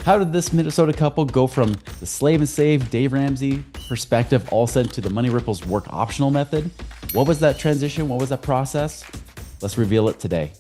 How did this Minnesota couple go from the slave and save Dave Ramsey perspective all sent to the Money Ripples work optional method? What was that transition? What was that process? Let's reveal it today.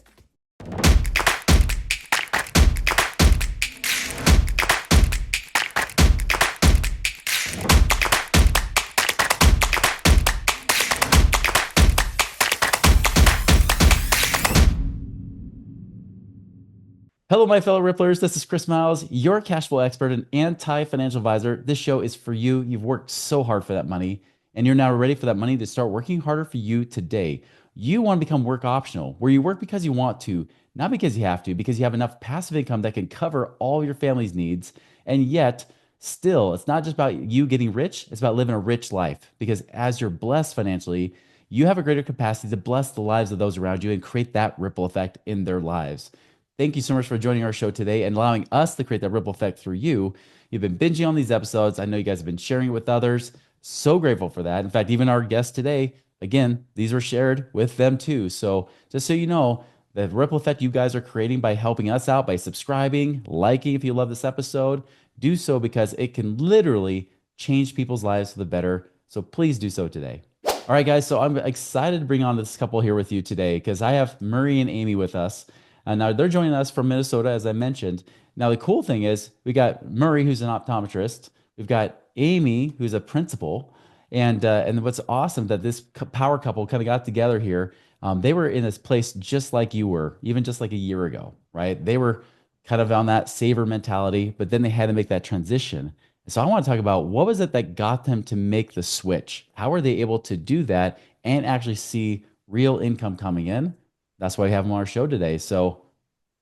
Hello, my fellow Ripplers. This is Chris Miles, your cash flow expert and anti-financial advisor. This show is for you. You've worked so hard for that money, and you're now ready for that money to start working harder for you today. You want to become work optional, where you work because you want to, not because you have to, because you have enough passive income that can cover all your family's needs. And yet, still, it's not just about you getting rich, it's about living a rich life. Because as you're blessed financially, you have a greater capacity to bless the lives of those around you and create that ripple effect in their lives. Thank you so much for joining our show today and allowing us to create that ripple effect through you. You've been binging on these episodes. I know you guys have been sharing it with others. So grateful for that. In fact, even our guests today, again, these were shared with them too. So just so you know, the ripple effect you guys are creating by helping us out, by subscribing, liking if you love this episode, do so because it can literally change people's lives for the better. So please do so today. All right, guys. So I'm excited to bring on this couple here with you today because I have Murry and Aimee with us. Now they're joining us from Minnesota, as I mentioned. Now the cool thing is we got Murry, who's an optometrist. We've got Aimee, who's a principal, and what's awesome that this power couple kind of got together here. They were in this place just like you were, even just like a year ago, right? They were kind of on that saver mentality, but then they had to make that transition. So I want to talk about what was it that got them to make the switch? How were they able to do that and actually see real income coming in? That's why we have them on our show today. So,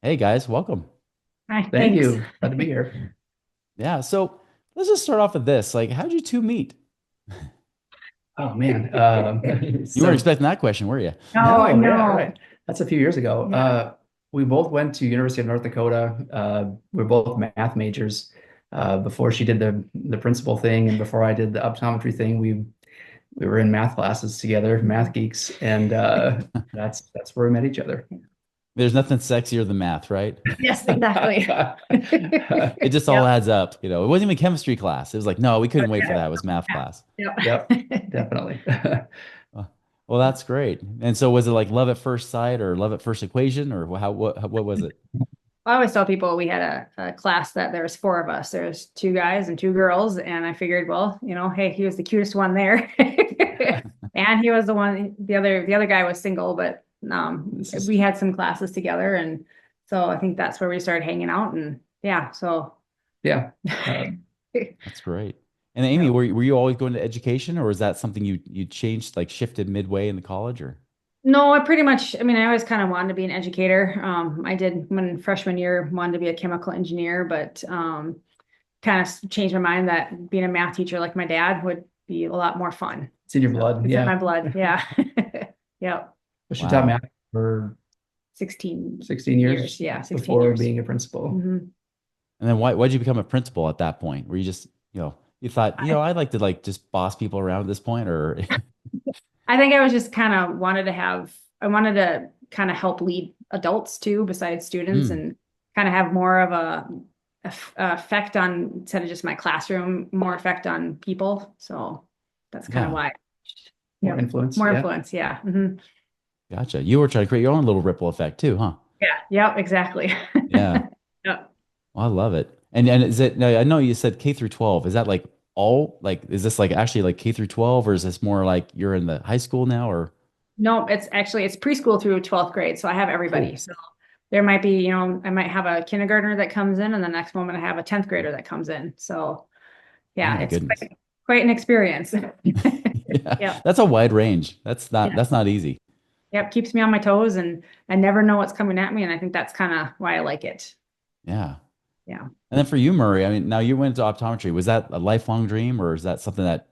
hey guys, welcome. Hi, Thank thanks. you. Glad to be here. Yeah. So let's just start off with this. Like, how'd you two meet? Oh man. You weren't So expecting that question, were you? No, I no, yeah, know. right. That's a few years ago. Yeah. We both went to University of North Dakota. We're both math majors. Before she did the principal thing and before I did the optometry thing, we were in math classes together, math geeks, and that's where we met each other. There's nothing sexier than math, right? Yes, exactly. It just all Yep. adds up. It wasn't even chemistry class. It was like, no, we couldn't wait for Yeah. that. It was math class. Yep, Yep. definitely. Uh, Well, that's great. And so was it like love at first sight or love at first equation or what was it? I always tell people we had a class that there was four of us. There's two guys and two girls, and I figured, well, hey, he was the cutest one there, and he was the one. The other guy was single, but This is we had some classes together, and so I think that's where we started hanging out, and yeah, so yeah. That's great. And Aimee, yeah. were you always going to education or was that something you changed, like shifted midway into college or? No, I mean, I always kind of wanted to be an educator. I did when freshman year wanted to be a chemical engineer, but kind of changed my mind that being a math teacher like my dad would be a lot more fun. It's in your So blood. it's in Yeah. my blood. Yeah. Yep. But she taught Wow. math for 16 16 years. years Yeah, 16 before years. being a principal. Mhm. And then why'd you become a principal at that point? Were you just, you thought, I, I'd like to like just boss people around at this point or I think I was just kind of I wanted to kind of help lead adults too, besides students, Hmm, and kind of have more of a effect on, instead of just my classroom, more effect on people. So that's kind of yeah, why. More Yep. influence. More Yeah. influence. Yeah. Hmm. gotcha. You were trying to create your own little ripple effect too, huh? Yeah. Yep. Exactly. Yeah. Yep. Well, I love it. And is it, now I know you said K through 12. Is that like is this like actually like K through 12 or is this more like you're in the high school now or? No, it's preschool through 12th grade. So I have everybody. Cool. So there might be, I might have a kindergartner that comes in, and the next moment I have a 10th grader that comes in. So Oh yeah, my it's goodness. quite an experience. Yeah. Yep. That's a wide range. Yeah. That's not easy. Yep. Keeps me on my toes, and I never know what's coming at me. And I think that's kind of why I like it. Yeah. Yeah. And then for you, Murry, I mean, now you went to optometry. Was that a lifelong dream or is that something that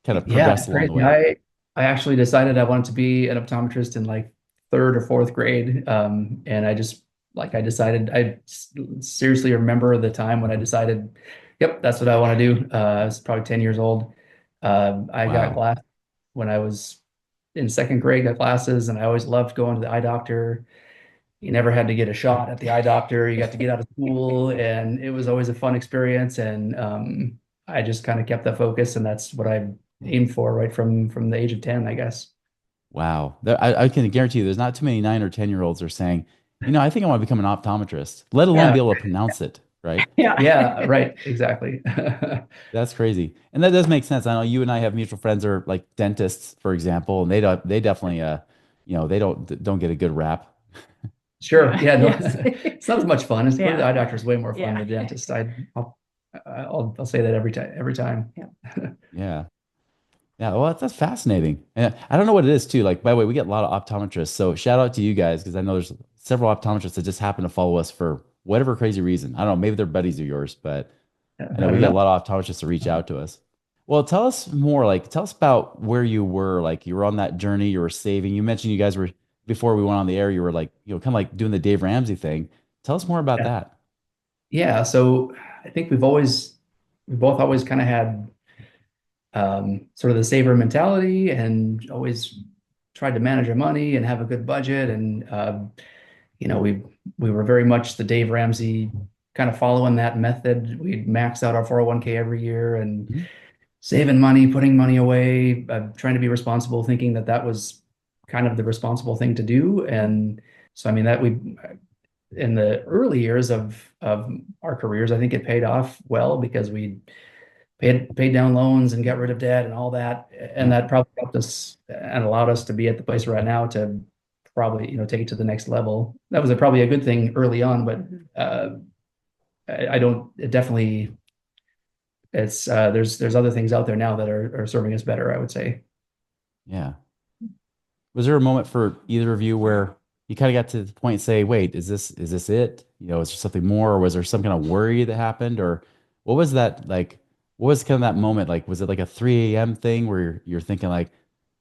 kind of Yeah, progressed it's along the crazy. way? I actually decided I wanted to be an optometrist in like third or fourth grade. And I decided, seriously remember the time when I decided, yep, that's what I want to do. I was probably 10 years old. I got Wow. glass when I was in second grade, got glasses, and I always loved going to the eye doctor. you never had to get a shot at the eye doctor. You got to get out of school, and it was always a fun experience. And I just kind of kept that focus, and that's what I aimed for right from the age of 10, I guess. Wow. I can guarantee you there's not too many 9 or 10-year-olds are saying, I think I want to become an optometrist, let alone Yeah, be able to pronounce it, right? Yeah. yeah, right, exactly. That's crazy. And that does make sense. I know you and I have mutual friends are like dentists, for example, and they definitely they don't get a good rap. Sure. Yeah. Yeah, no, Yes. it's not as much fun. It's the Yeah. eye doctor is way more fun Yeah. than the dentist. I'll say that every time, every time. Yeah. Yeah. Yeah, well, that's fascinating. And I don't know what it is too. Like, by the way, we get a lot of optometrists. So shout out to you guys because I know there's several optometrists that just happen to follow us for whatever crazy reason. I don't know, maybe they're buddies of yours, but I know I we don't get a know. lot of optometrists to reach out to us. Well, tell us more, like tell us about where you were, like you were on that journey, you were saving. You mentioned you guys were before we went on the air, you were like, kind of like doing the Dave Ramsey thing. Tell us more about Yeah. that. Yeah. So I think we both always kind of had sort of the saver mentality and always tried to manage our money and have a good budget. And you know, we were very much the Dave Ramsey kind of following that method. We'd max out our 401k every year and Mhm. saving money, putting money away, trying to be responsible, thinking that that was kind of the responsible thing to do. And so, I mean, that we in the early years of our careers, I think it paid off well because we paid down loans and got rid of debt and all that, and Yeah. that probably helped us and allowed us to be at the place we're at now to probably take it to the next level. That was probably a good thing early on, but Mhm. I don't. It definitely it's there's other things out there now that are serving us better, I would say. Yeah. Was there a moment for either of you where you kind of got to the point and say, wait, is this it? Is there something more, or was there some kind of worry that happened? Or what was that like? What was kind of that moment like? Was it like a 3 a.m. thing where you're thinking like,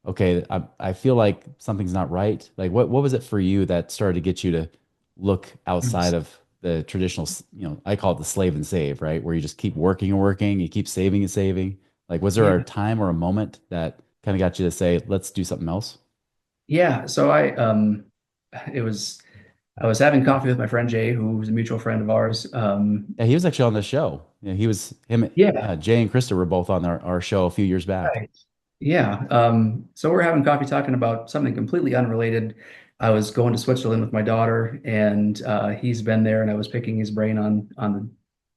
okay, I feel like something's not right? Like what was it for you that started to get you to look outside of the traditional, I call it the slave and save, right? Where you just keep working and working, you keep saving and saving. Like, was there a Yeah. time or a moment that kind of got you to say, let's do something else? Yeah. So it was I was having coffee with my friend Jay, who was a mutual friend of ours. Yeah, he was actually on the show. Yeah, he was him. Yeah. Yeah, Jay and Krista were both on our show a few years back. Right. Yeah. So we're having coffee talking about something completely unrelated. I was going to Switzerland with my daughter, and he's been there, and I was picking his brain on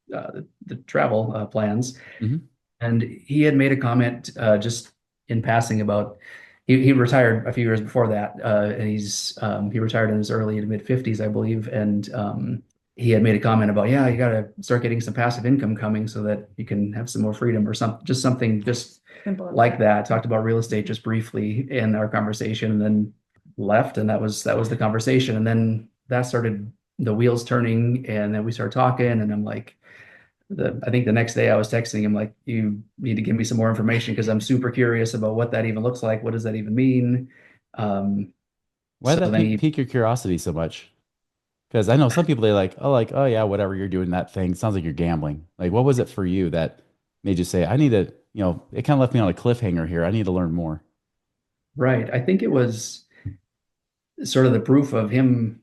the travel plans. Hmm. And he had made a comment just in passing about he retired a few years before that, and he retired in his early to mid 50s, I believe. And he had made a comment about, yeah, you got to start getting some passive income coming so that you can have some more freedom or something just Simple as like that. that. Talked about real estate just briefly in our conversation, and then left, and that was the conversation. And then that started the wheels turning, and then we started talking, and I'm like I think the next day I was texting him like, you need to give me some more information because I'm super curious about what that even looks like. What does that even mean? Um, Why so did that then he, pique your curiosity so much? Because I know some people they like, oh yeah, whatever you're doing that thing sounds like you're gambling. Like, what was it for you that made you say, I need to, it kind of left me on a cliffhanger here. I need to learn more. right. I think it was sort of the proof of him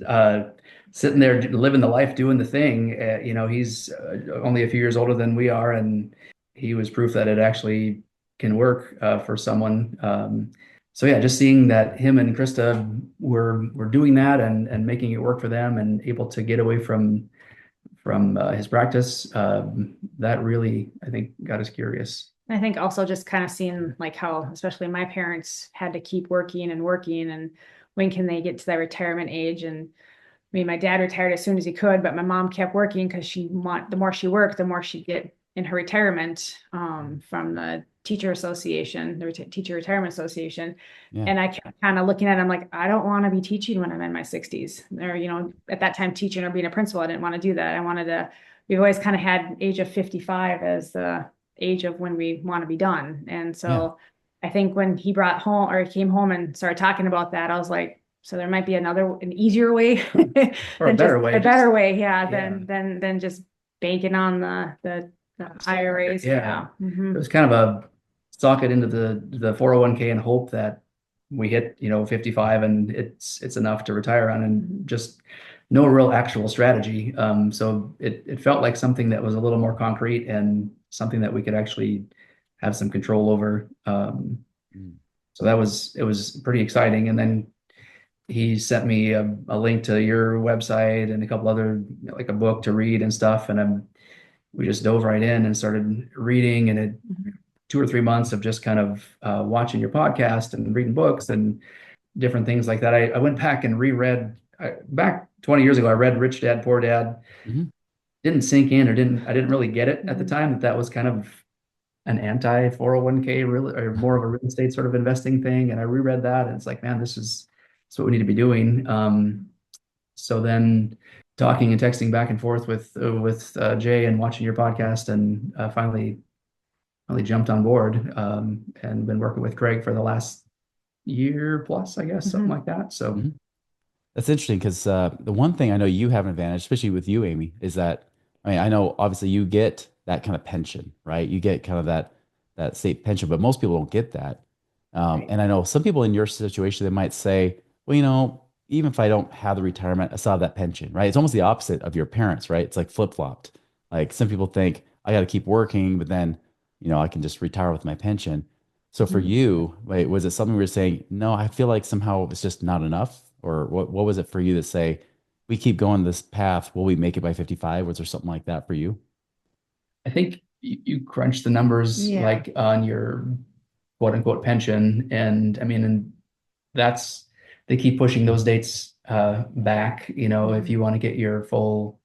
uh, sitting there living the life, doing the thing. He's only a few years older than we are, and he was proof that it actually can work for someone. So yeah, just seeing that him and Krista were doing that and making it work for them and able to get away from his practice, that really I think got us curious. I think also just kind of seeing like how, especially my parents had to keep working and working, and when can they get to that retirement age? And I mean, my dad retired as soon as he could, but my mom kept working because the more she worked, the more she'd get in her retirement from the teacher association, the teacher retirement association. Yeah. And I kept kind of looking at it, I'm like, I don't want to be teaching when I'm in my 60s. Or, at that time, teaching or being a principal, I didn't want to do that. We've always kind of had age of 55 as the age of when we want to be done. And Yeah. so I think when he came home and started talking about that, I was like, so there might be an easier way Or a than just better way. a better way, yeah, Yeah. than just banking on the IRAs. Yeah. Yeah. It was kind of a sock it into the 401k and hope that we hit, 55 and it's enough to retire on, and just no real actual strategy. So it felt like something that was a little more concrete and something that we could actually have some control over. Mm. So it was pretty exciting. And then he sent me a link to your website and a couple other, like a book to read and stuff. And we just dove right in and started reading, and it 2 or 3 months of just kind of watching your podcast and reading books and different things like that. I went back and reread back 20 years ago. I read Rich Dad, Poor Dad. Mhm. Didn't sink in, or I didn't really get it at the time that was kind of an anti 401k, really, or more of a real estate sort of investing thing. And I reread that, and it's like, man, this is what we need to be doing. So then talking and texting back and forth with Jay and watching your podcast, and finally jumped on board, and been working with Craig for the last year plus, I guess, something like that. So Mhm. That's interesting because the one thing I know you have an advantage, especially with you, Amy, is that I mean I know obviously you get that kind of pension, right? You get kind of that state pension, but most people don't get that. Right. And I know some people in your situation they might say, well, even if I don't have the retirement, I still have that pension, right? It's almost the opposite of your parents, right? It's like flip-flopped. Like some people think I got to keep working, but then I can just retire with my pension. So for Mhm. you, wait, was it something we were saying, no, I feel like somehow it's just not enough? Or what was it for you to say, we keep going this path, will we make it by 55? Was there something like that for you? I think you crunch the numbers Yeah. like on your quote unquote pension. And I mean, and that's, they keep pushing those dates back. If Mhm. you want to get your full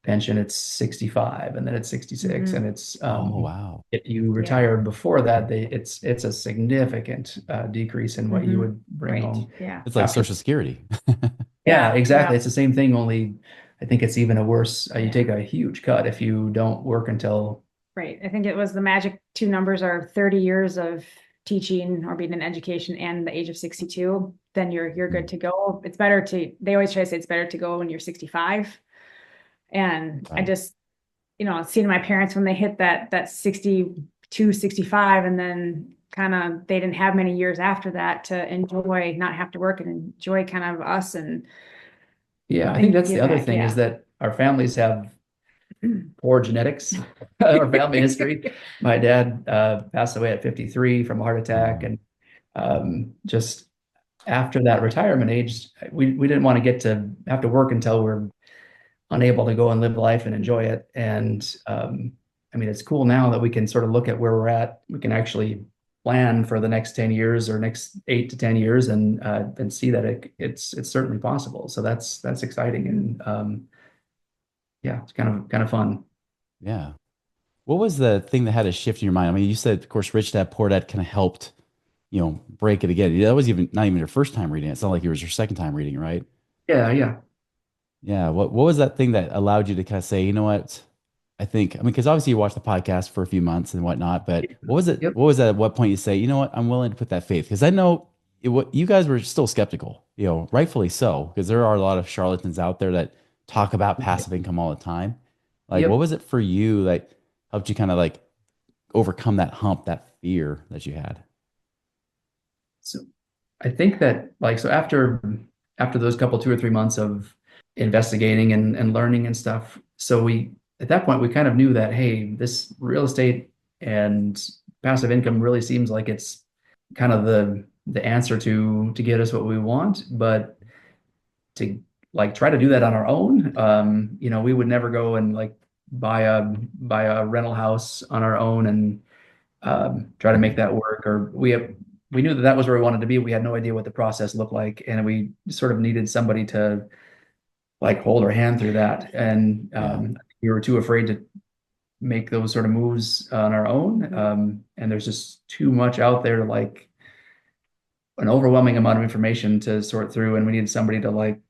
pension, it's 65, and then it's 66, Mhm. and it's Oh, wow. if you Yeah. retire before that, it's a significant decrease in what you Mhm. would bring Right. home Yeah. It's like after. Social Security. Yeah, Yeah. exactly. Yeah. It's the same thing, only I think it's even a worse. You Yeah. take a huge cut if you don't work until. Right. I think it was the magic two numbers are 30 years of teaching or being in education and the age of 62, then you're good to go. It's better to, they always try to say it's better to go when you're 65. And I Right. just, seeing my parents when they hit that 62, 65, and then kind of they didn't have many years after that to enjoy, not have to work and enjoy kind of us Yeah, I think and that's the give other back. thing, is Yeah. that our families have poor genetics, our family history. My dad passed away at 53 from a heart attack, Oh, and just after that retirement age, we didn't want to get to have to work until we're unable to go and live life and enjoy it. And I mean, it's cool now that we can sort of look at where we're at. We can actually plan for the next 10 years or next 8 to 10 years, and see that it's certainly possible. So that's exciting, and yeah, it's kind of fun. yeah. What was the thing that had a shift in your mind? I mean, you said, of course, Rich Dad Poor Dad kind of helped, break it again. That was even not even your first time reading it. It's not like it was your second time reading, it, right? Yeah, yeah. Yeah. What was that thing that allowed you to kind of say, you know what? I mean, because obviously you watched the podcast for a few months and whatnot, but what was it? Yep. What was that? At what point you say, you know what? I'm willing to put that faith because I know what you guys were still skeptical, rightfully so, because there are a lot of charlatans out there that talk about passive income all the time. Like, what Yep. was it for you that helped you kind of like overcome that hump, that fear that you had? So I think that, like, so after those couple 2 or 3 months of investigating and learning and stuff, so we at that point we kind of knew that, hey, this real estate and passive income really seems like it's kind of the answer to get us what we want. But to like try to do that on our own, we would never go and like buy a rental house on our own and try to make that work. Or we knew that that was where we wanted to be. We had no idea what the process looked like, and we sort of needed somebody to like hold our hand through that. And Yeah. we were too afraid to make those sort of moves on our own. And there's just too much out there to like an overwhelming amount of information to sort through, and we needed somebody to like,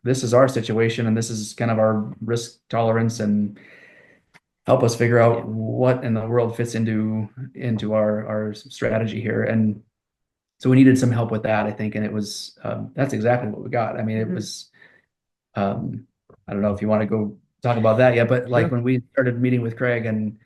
this is our situation, and this is kind of our risk tolerance, and help us figure Yeah. out what in the world fits into our strategy here. And so we needed some help with that, I think, and it was that's exactly what we got. I mean, it Mhm. was I don't know if you want to go talk about that yet, but like Sure. when we started meeting with Craig and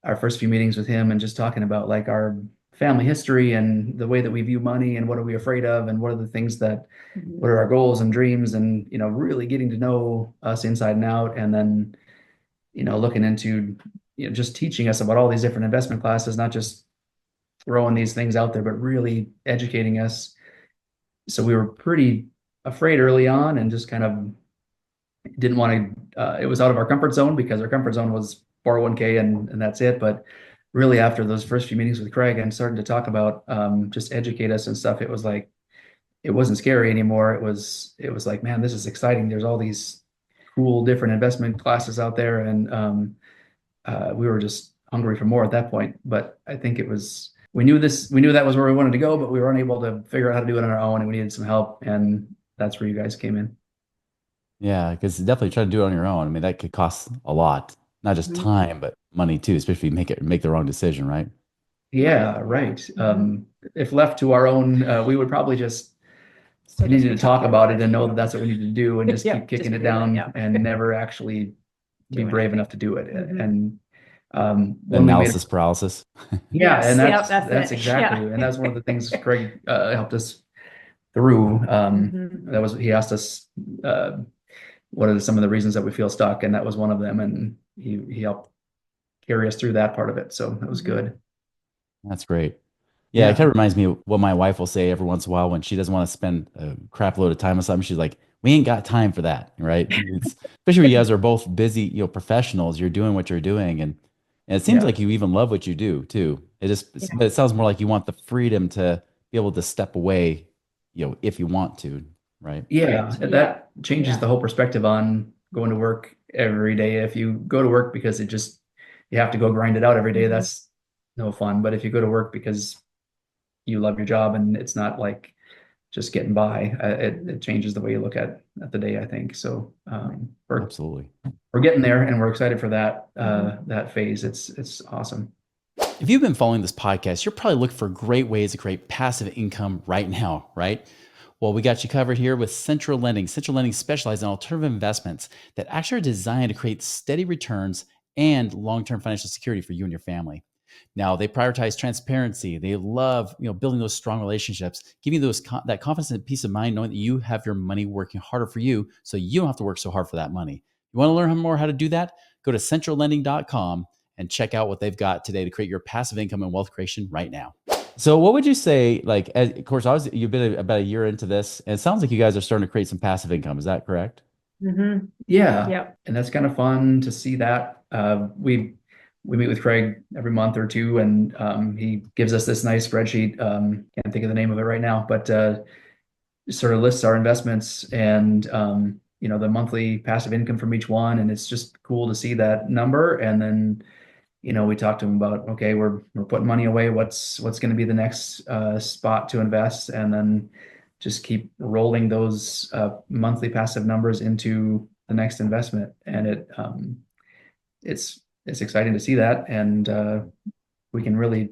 our first few meetings with him and just talking about like our family history and the way that we view money and what are we afraid of and what are the things that, what are our goals and dreams, and, really getting to know us inside and out. And then, looking into, just teaching us about all these different investment classes, not just throwing these things out there, but really educating us. So we were pretty afraid early on and just kind of didn't want to, it was out of our comfort zone because our comfort zone was 401k and that's it. But really after those first few meetings with Craig and starting to talk about just educate us and stuff, it was like, it wasn't scary anymore. It was like, man, this is exciting. There's all these cool different investment classes out there. And we were just hungry for more at that point. But I think we knew that was where we wanted to go, but we were unable to figure out how to do it on our own and we needed some help. And that's where you guys came in. Yeah, because definitely trying to do it on your own. I mean, that could cost a lot, not just time, but money too, especially if you make the wrong decision, right? Yeah, right. If left to our own, we would probably just need to talk about it and know that that's what we need to do and just keep kicking it down and never actually be brave enough to do it. And analysis paralysis. Yeah, and that's exactly, and that's one of the things Craig helped us through. He asked us what are some of the reasons that we feel stuck, and that was one of them, and he helped carry us through that part of it. So that was good. That's great. Yeah, it kind of reminds me of what my wife will say every once in a while when she doesn't want to spend a crap load of time on something. She's like, "We ain't got time for that," right? Especially when you guys are both busy, professionals. You're doing what you're doing, and it seems like you even love what you do too. But it sounds more like you want the freedom to be able to step away, if you want to, right? Yeah, that changes the whole perspective on going to work every day. If you go to work because you have to go grind it out every day, that's no fun. But if you go to work because you love your job and it's not like just getting by, it changes the way you look at the day, I think. So Absolutely. We're getting there and we're excited for that phase. It's awesome. If you've been following this podcast, you're probably looking for great ways to create passive income right now, right? Well, we got you covered here with Central Lending. Central Lending specializes in alternative investments that actually are designed to create steady returns and long-term financial security for you and your family. Now, they prioritize transparency. They love, building those strong relationships, giving you that confidence and peace of mind, knowing that you have your money working harder for you, so you don't have to work so hard for that money. You want to learn more how to do that? Go to centrallending.com and check out what they've got today to create your passive income and wealth creation right now. So what would you say, of course, you've been about a year into this, and it sounds like you guys are starting to create some passive income. Is that correct? Yeah. Yep. And that's kind of fun to see that. We meet with Craig every month or two, and he gives us this nice spreadsheet. Can't think of the name of it right now, but sort of lists our investments and the monthly passive income from each one. And it's just cool to see that number. And then we talked to him about, okay, we're putting money away. What's going to be the next spot to invest, and then just keep rolling those monthly passive numbers into the next investment. And it's exciting to see that, and we can really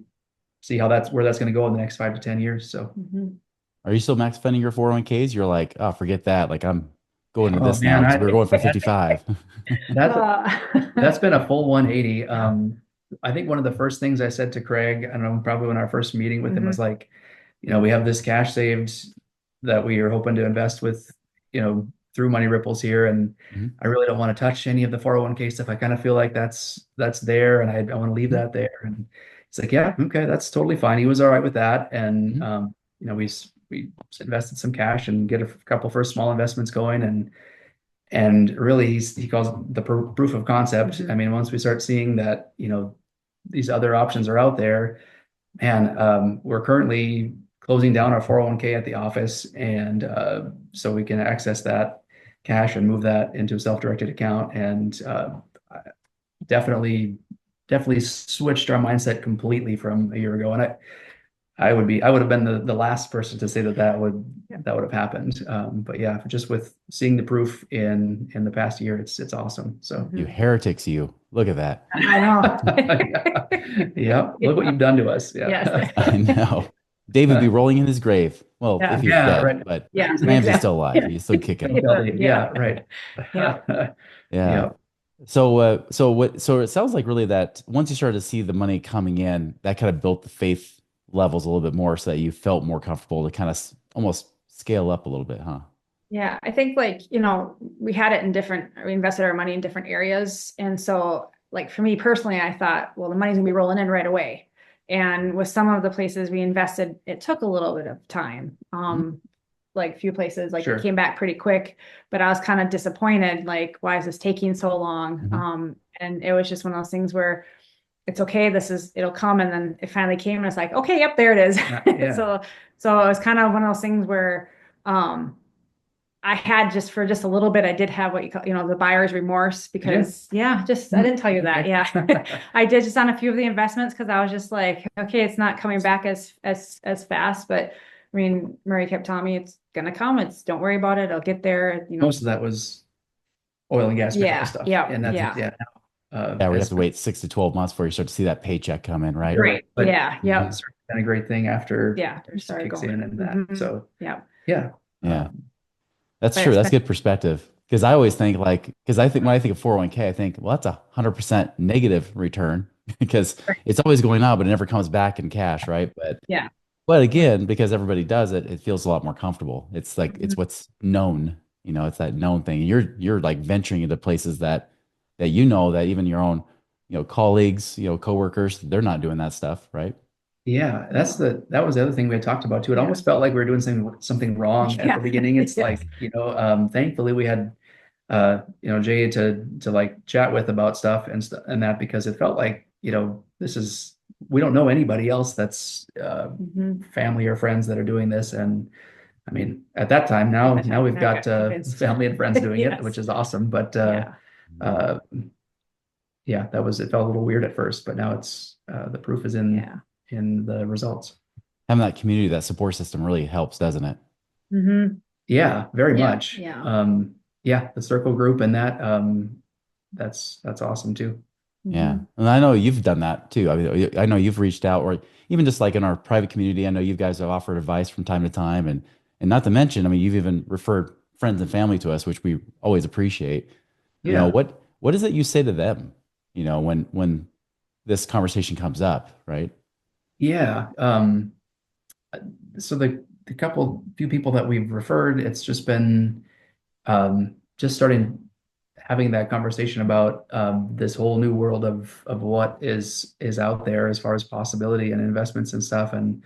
see where that's going to go in the next 5 to 10 years. So, are you still max funding your 401ks? You're like, oh, forget that. Like I'm going to this now because we're going for 55. That's been a full 180. I think one of the first things I said to Craig, I don't know, probably when our first meeting with him was like, we have this cash saved that we are hoping to invest with, through Money Ripples here. And I really don't want to touch any of the 401k stuff. I kind of feel like that's there, and I want to leave that there. And he's like, yeah, okay, that's totally fine. He was all right with that. And, we invested some cash and get a couple first small investments going. And really he calls it the proof of concept. I mean, once we start seeing that, these other options are out there, man, we're currently closing down our 401k at the office. And so we can access that cash and move that into a self-directed account. And definitely switched our mindset completely from a year ago. And I would have been the last person to say that would have happened. But yeah, just with seeing the proof in the past year, it's awesome. So you heretics, you look at that. I know. Yeah. Look what you've done to us. Yeah. Yes. I know. Dave would be rolling in his grave. Well, if he's dead, right. But Ramsey's still alive. He's still kicking. Yeah. Right. Yeah. So it sounds like really that once you started to see the money coming in, that kind of built the faith levels a little bit more so that you felt more comfortable to kind of almost scale up a little bit, huh? Yeah, I think like, we had it in we invested our money in different areas. And so like for me personally, I thought, well, the money's gonna be rolling in right away. And with some of the places we invested, it took a little bit of time. Like a few places, like it Sure. came back pretty quick, but I was kind of disappointed, like, why is this taking so long? Mhm. And it was just one of those things where it's okay, it'll come. And then it finally came and it's like, okay, yep, there it is. Yeah. So it was kind of one of those things where, um, I had just for just a little bit, I did have what you call, the buyer's remorse because I didn't tell you that. Okay. Yeah. I did just on a few of the investments because I was just like, okay, it's not coming back as fast. But I mean, Murray kept telling me it's gonna come. Don't worry about it. It'll get there. Most of that was oil and gas mineral Yeah, stuff. yeah, And that's, yeah. yeah. Yeah, we have As to wait 6 to 12 months before you start to see that paycheck come in, right? right. But Yeah, yeah, it's been a great thing after yeah. They it started kicks going. in and that. So Yeah, yeah. Yeah. Um, That's but true. it's That's been, good perspective. Because I always think because I think when I think of 401k, I think, well, that's 100% negative return because it's always going up, but it never comes back in cash, right? yeah. But again, because everybody does it, it feels a lot more comfortable. It's like it's Mhm. what's known, it's that known thing. And you're like venturing into places that you know that even your own, colleagues, coworkers, they're not doing that stuff, right? Yeah, that was the other thing we had talked about too. It Yeah. almost felt like we were doing something wrong at Yeah. the beginning. It's Yeah. like, thankfully we had Jay to like chat with about stuff and that because it felt like, we don't know anybody else that's Mhm. family or friends that are doing this. And I mean, at that time now we've I got got convinced. family and friends doing it, which Yes. is awesome. But Yeah. uh yeah, it felt a little weird at first, but now it's the proof is Yeah. in the results. Having that community, that support system really helps, doesn't it? Hmm. Yeah, very Yeah. much. Yeah. Yeah, the circle group and that that's awesome too. Yeah. Hmm. And I know you've done that too. I mean, I know you've reached out or even just like in our private community, I know you guys have offered advice from time to time and not to mention, I mean, you've even referred friends and family to us, which we always appreciate. Yeah. What is it you say to them, when this conversation comes up, right? Yeah. So the few people that we've referred, it's just been just starting having that conversation about this whole new world of what is out there as far as possibility and investments and stuff. And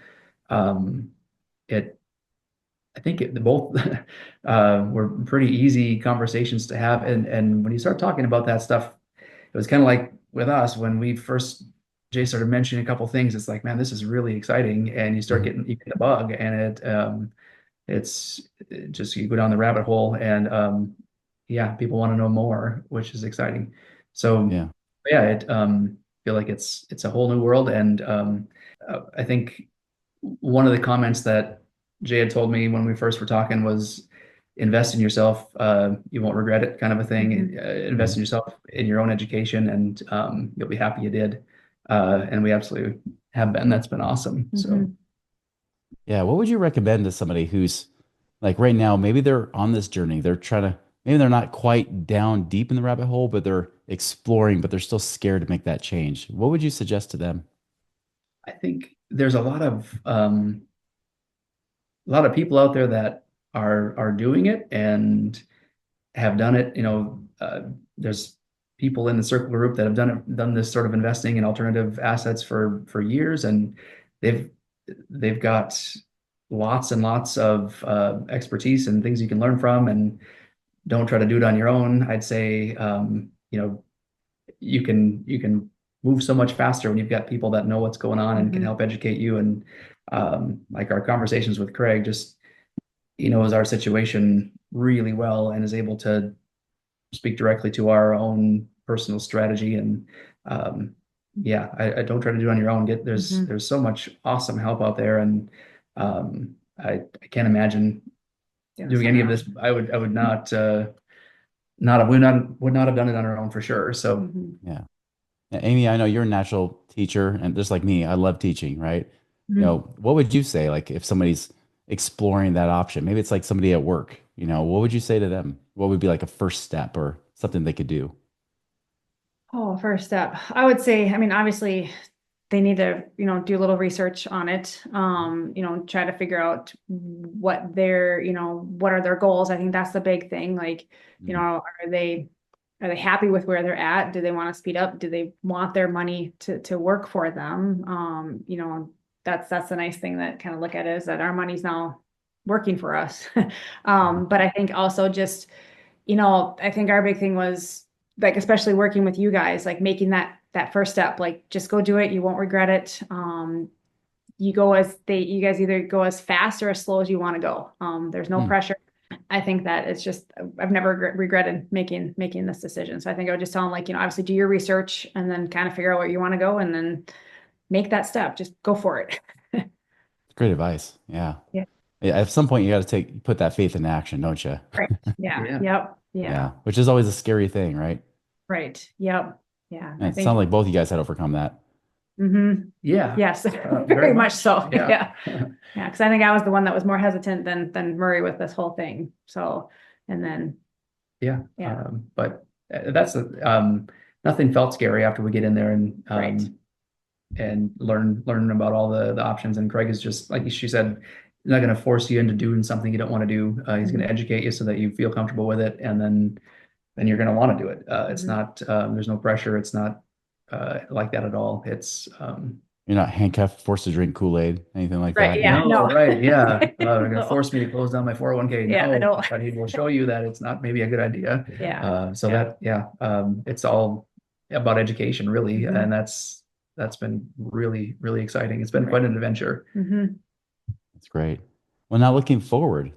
um, it I think the both were pretty easy conversations to have. And when you start talking about that stuff, it was kind of like with us when we first Jay started mentioning a couple things. It's like, man, this is really exciting, and Mhm. you get the bug, and it just you go down the rabbit hole, and yeah, people want to know more, which is exciting. So Yeah. yeah, it feel like it's a whole new world, and I think one of the comments that Jay had told me when we first were talking was invest in yourself. You won't regret it, kind of a thing. Invest in Mhm. yourself in your own education, and you'll be happy you did. And we absolutely have been. That's been awesome. Hmm. So Yeah. What would you recommend to somebody who's like right now, maybe they're on this journey, maybe they're not quite down deep in the rabbit hole, but they're exploring, but they're still scared to make that change. What would you suggest to them? I think there's a lot of people out there that are doing it and have done it. There's people in the circle group that have done this sort of investing in alternative assets for years, and they've they've got lots and lots of expertise and things you can learn from. And don't try to do it on your own. I'd say, you can move so much faster when you've got people that know what's going on and can Hmm. help educate you. And like our conversations with Craig, just he knows our situation really well and is able to speak directly to our own personal strategy. And yeah, I don't try to do it on your own. Hmm. There's so much awesome help out there, and I can't imagine Doing doing any something of else. this. I would not would not have done it on our own for sure. So Hmm. Yeah. Now, Amy, I know you're a natural teacher, and just like me, I love teaching, right? Hmm. What would you say, like if somebody's exploring that option? Maybe it's like somebody at work, what would you say to them? What would be like a first step or something they could do? Oh, first step. I would say, I mean, obviously they need to, do a little research on it. Try to figure out what what are their goals. I think that's the big thing. Like, are they happy with where they're at? Do they want to speed up? Do they want their money to work for them? That's the nice thing that kind of look at it is that our money's now working for us. But I think also just, I think our big thing was like, especially working with you guys, like making that first step, like just go do it. You won't regret it. You guys either go as fast or as slow as you want to go. There's no pressure. I think that it's just, I've never regretted making this decision. So I think I would just tell them like, obviously do your research and then kind of figure out where you want to go and then make that step. Just go for it. Great advice. Yeah. Yeah. Yeah. At some point, you got to put that faith in action, don't you? Right. Yeah. Yeah. Yep. Yeah. Yeah. Which is always a scary thing, right? Right. Yep. Yeah. And I it think. sounds like both you guys had to overcome that. Yeah. Yes. Very Very much so. Yeah. Yeah. Yeah. Cause I think I was the one that was more hesitant than Murray with this whole thing. So, and then. Yeah. Yeah. But that's nothing felt scary after we get in there and Right. and learn about all the options. And Craig is just like she said, he's not going to force you into doing something you don't want to do. He's going to educate you so that you feel comfortable with it, and then you're going to want to do it. It's not there's no pressure. It's not like that at all. It's You're not handcuffed, forced to drink Kool-Aid, anything like Right. that. Yeah. no, No. right. Yeah. They're going to No. force me to close down my 401k. Yeah, No, no. but he will show you that it's not maybe a good idea. Yeah. So Yeah. it's all about education really. Mhm. And that's been really, really exciting. It's been quite an adventure. That's great. Well, now looking forward,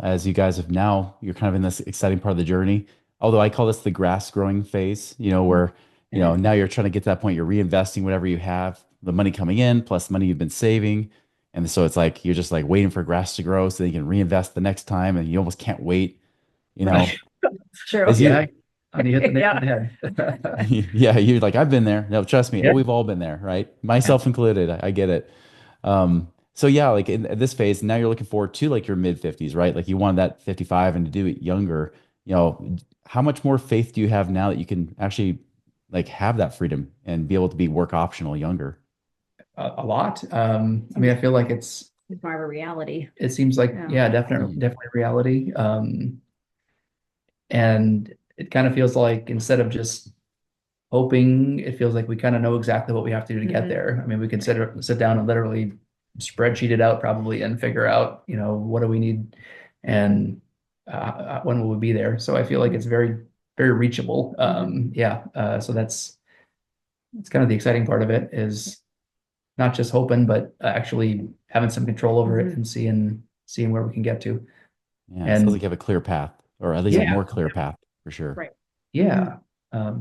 as you guys have now, you're kind of in this exciting part of the journey. Although I call this the grass growing phase, where, now you're trying to get to that point, you're reinvesting whatever you have, the money coming in plus money you've been saving. And so it's like, you're just like waiting for grass to grow so that you can reinvest the next time. And you almost can't wait, Right. True. as Yeah. you, And you hit the nail on the head. yeah, you're like, I've been there. No, trust me. Yeah. Oh, we've all been there, right? Myself included. I get it. So yeah, like in this phase, now you're looking forward to like your mid 50s, right? Like you wanted that 55 and to do it younger, how much more faith do you have now that you can actually like have that freedom and be able to be work optional younger? A lot. I mean, I feel like It's more of a reality. it seems like, Yeah. definitely reality. And it kind of feels like instead of just hoping, it feels like we kind of know exactly what we have to do to get there. I mean, we could sit down and literally spreadsheet it out probably and figure out, what do we need and when will we be there? So I feel like it's very, very reachable. So that's kind of the exciting part of it is not just hoping, but actually having some control over it and seeing where we can get to. Yeah, it sounds like you have a clear path, or at least a more clear path for sure. Right. Yeah. That's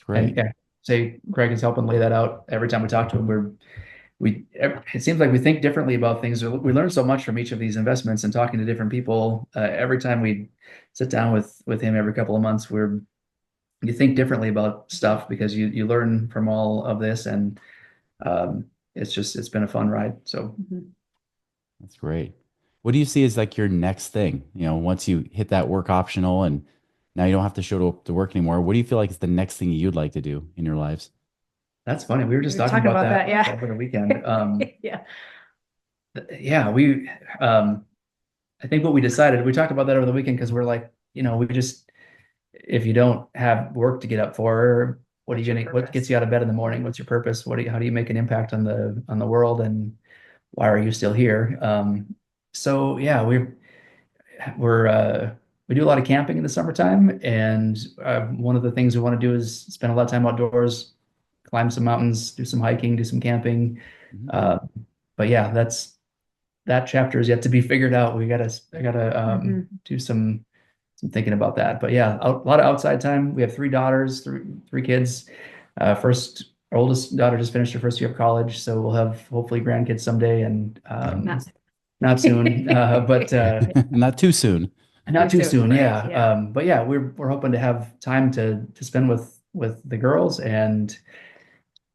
great. And say Greg is helping lay that out every time we talk to him. It seems like we think differently about things. We learn so much from each of these investments and talking to different people. Every time we sit down with him every couple of months, you think differently about stuff because you learn from all of this, and it's been a fun ride. So That's great. What do you see as like your next thing? Once you hit that work optional and now you don't have to show up to work anymore, what do you feel like is the next thing you'd like to do in your lives? that's funny. We were just talking about that yeah. over the weekend. Yeah. Yeah, I think what we decided, we talked about that over the weekend because we're like, if you don't have work to get up for, what gets you out of bed in the morning? What's your purpose? How do you make an impact on the world, and why are you still here? So yeah, we do a lot of camping in the summertime, and one of the things we want to do is spend a lot of time outdoors, climb some mountains, do some hiking, do some camping. But yeah, that chapter is yet to be figured out. I gotta do some thinking about that. But yeah, a lot of outside time. We have three daughters, three kids. Our oldest daughter just finished her first year of college, so we'll have hopefully grandkids someday, and not soon, but not too soon. Not too soon, right? yeah. But yeah, we're hoping to have time to spend with the girls, and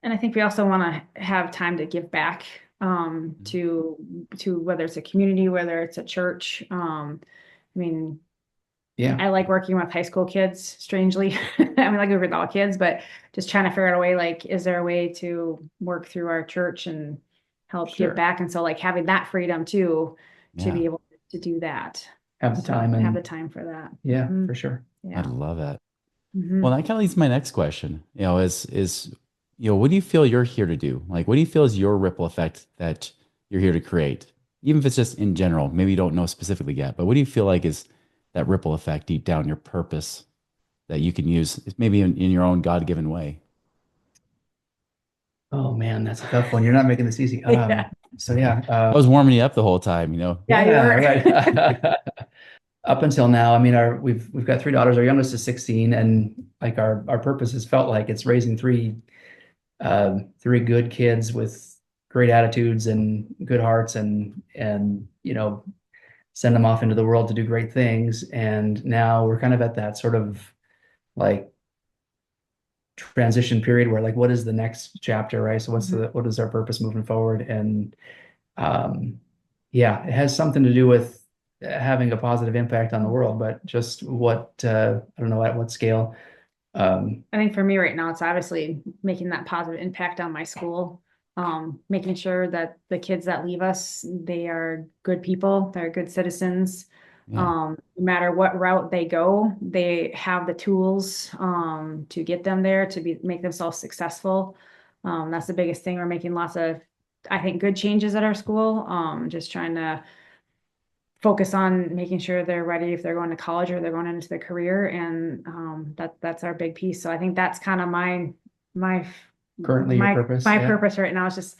I think we also want to have time to give back to whether it's a community, whether it's a church. I mean, Yeah. I like working with high school kids, strangely. I mean, I like working with all kids, but just trying to figure out a way, like, is there a way to work through our church and help Sure. give back? And so like having that freedom too, to be Yeah. able to do that. Have the So time have the and time for that. yeah, Mhm. for sure. I Yeah. love that. Well, Mhm. that kind of leads to my next question, what do you feel you're here to do? Like, what do you feel is your ripple effect that you're here to create? Even if it's just in general, maybe you don't know specifically yet, but what do you feel like is that ripple effect deep down, your purpose that you can use maybe in your own God-given way? Oh man, that's a tough one. You're not making this easy. Yeah. So yeah, I was warming you up the whole time, you know? Yeah, you yeah, were. right. Up until now, I mean, we've got three daughters. Our youngest is 16, and like our purpose has felt like it's raising three good kids with great attitudes and good hearts, and send them off into the world to do great things. And now we're kind of at that sort of like transition period where like what is the next chapter, right? So what is our purpose moving forward? And um, yeah, it has something to do with having a positive impact on the world, but just what I don't know at what scale. I think for me right now, it's obviously making that positive impact on my school. Making sure that the kids that leave us, they are good people, they're good citizens. Yeah. No matter what route they go, they have the tools to get them there to make themselves successful. That's the biggest thing. We're making lots of, I think, good changes at our school. Just trying to focus on making sure they're ready if they're going to college or they're going into their career, and that's our big piece. So I think that's kind of my Currently your purpose, my yeah. purpose right now is just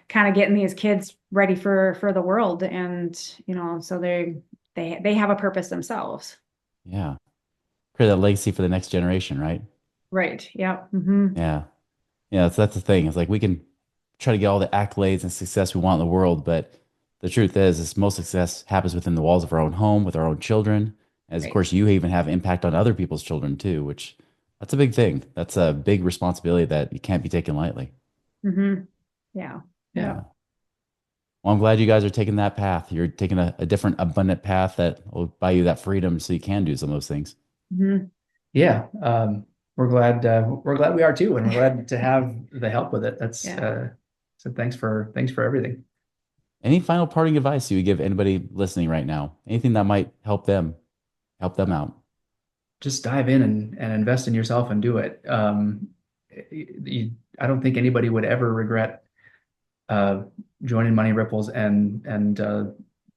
kind of getting these kids ready for the world, and so they have a purpose themselves. Yeah. Create that legacy for the next generation, right? Right. Yeah. Mm-hmm. Yeah. Yeah, that's the thing. It's like we can try to get all the accolades and success we want in the world, but the truth is most success happens within the walls of our own home with our own children. As of Right. course, you even have impact on other people's children too, which that's a big thing. That's a big responsibility that you can't be taken lightly. Mm-hmm. Yeah. Yeah. Yeah. Yeah. Well, I'm glad you guys are taking that path. You're taking a different, abundant path that will buy you that freedom so you can do some of those things. Mm-hmm. Yeah. We're glad we are too, and we're glad to have the help with it. That's Yeah. so thanks for everything. Any final parting advice you would give anybody listening right now? Anything that might help them out? Just dive in and invest in yourself and do it. I don't think anybody would ever regret uh, joining Money Ripples and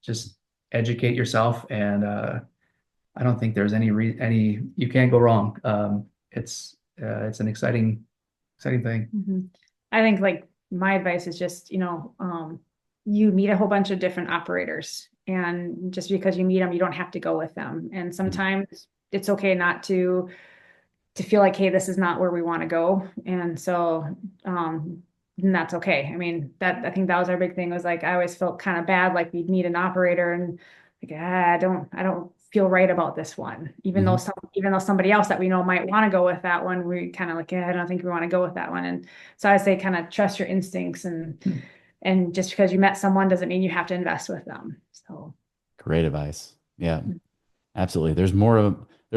just educate yourself. And I don't think there's any you can't go wrong. It's an exciting thing. Mm-hmm. I think like my advice is just, you meet a whole bunch of different operators, and just because you meet them, you don't have to go with them. And sometimes it's okay not to feel like, hey, this is not where we want to go. And so, and that's okay. I mean, I think that was our big thing, was like, I always felt kind of bad, like we'd meet an operator and like, I don't feel right about this one, even though Mhm. even though somebody else that we know might want to go with that one, we kind of like, I don't think we want to go with that one. And so I say, kind of trust your instincts, Hmm. and just because you met someone doesn't mean you have to invest with them. So, Great advice. Yeah, absolutely. There's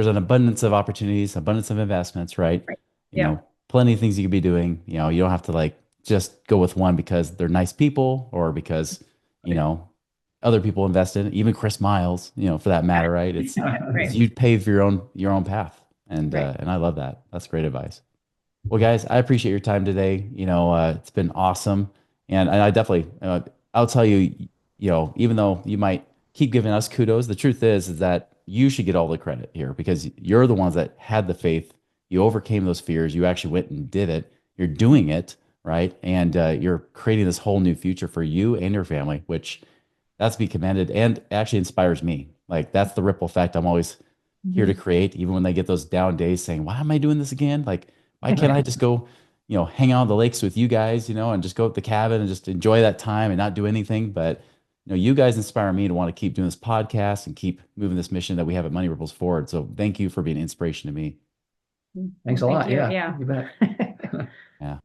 an abundance of opportunities, abundance of investments, right? right. You Yeah. know, plenty of things you could be doing. You don't have to like just go with one because they're nice people or because, you Right. know, other people invested, even Chris Miles, for that matter, right? It's Right. you pave your own path. Right. And I love that. That's great advice. Well, guys, I appreciate your time today. It's been awesome, and I definitely, I'll tell you, even though you might keep giving us kudos, the truth is that you should get all the credit here because you're the ones that had the faith. You overcame those fears. You actually went and did it. You're doing it, right? And you're creating this whole new future for you and your family, which that's to be commended and actually inspires me. Like that's the ripple effect I'm always here to Mhm. create, even when they get those down days saying, why am I doing this again? Like, why can't I Right. just go, hang out on the lakes with you guys, and just go at the cabin and just enjoy that time and not do anything. But, you guys inspire me to want to keep doing this podcast and keep moving this mission that we have at Money Ripples forward. So thank you for being an inspiration to me. Thanks Well, a thank lot. you. Yeah, Yeah. you bet. Yeah.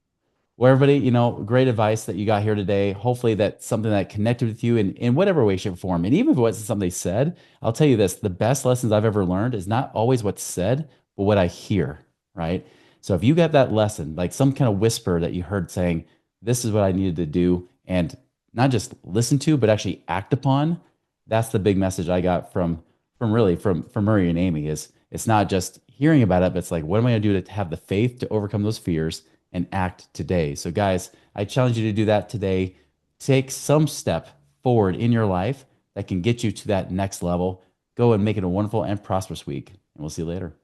Well, everybody, great advice that you got here today. Hopefully that's something that connected with you in whatever way, shape, or form. And even if it wasn't something they said, I'll tell you this, the best lessons I've ever learned is not always what's said, but what I hear, right? So if you got that lesson, like some kind of whisper that you heard saying, this is what I needed to do, and not just listen to, but actually act upon, that's the big message I got from Murray and Amy is it's not just hearing about it, but it's like, what am I going to do to have the faith to overcome those fears and act today? So, guys, I challenge you to do that today. Take some step forward in your life that can get you to that next level. Go and make it a wonderful and prosperous week. And we'll see you later.